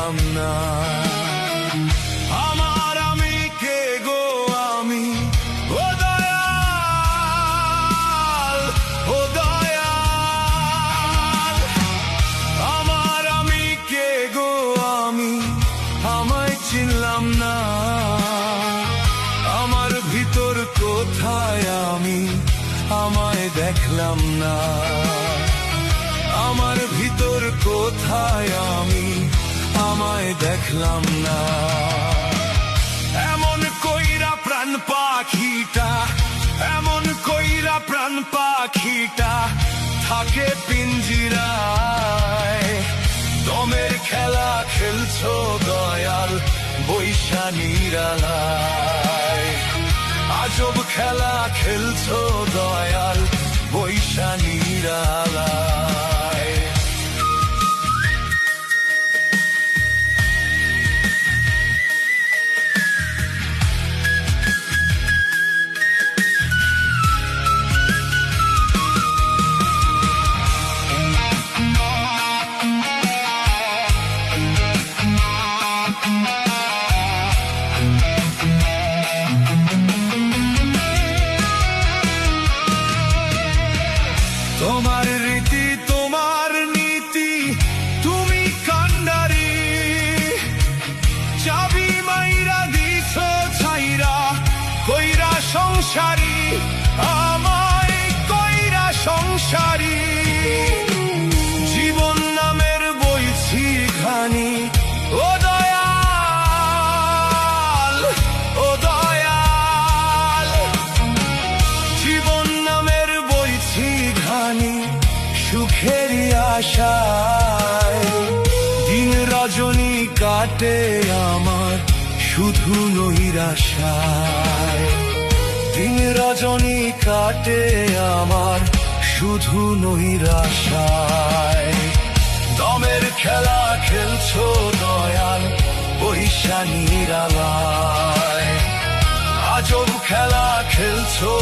দেখলাম না। আমার আমি কে গো আমি, ও দয়াল, ও দয়াল। আমার আমি কে গো আমি, আমায় চিনলাম না। আমার ভিতর কোথায় আমি, আমায় দেখলাম না। আমার ভিতর কোথায় আমি, আমায় দেখলাম না। এমন কইরা প্রাণ পাখিটা, এমন কইরা প্রাণ পাখিটা থাকে পিঞ্জিরায়। দমের খেলা খেলছো দয়াল বৈশা নিরালায়। আজব খেলা খেলছো দয়াল বৈশা নিরালায়। তোমার রীতি তোমার নীতি তুমি কান্ডারি। চাবি মাইরা দিছ ছাইরা কইরা সংসারী, আমায় কইরা সংসারী। জীবন নামের বইছি খানি, ও দয়াল, ও দয়াল। জীবন নামের বইছি খানি সুখেরই আশায়। দিন রজনী কাটে আমার শুধু নৈরাশায়। দিন রজনী কাটে আমার শুধু নৈরাশায়। দমের খেলা খেলছো দয়াল বৈশা নিরালায়। আজব খেলা খেলছো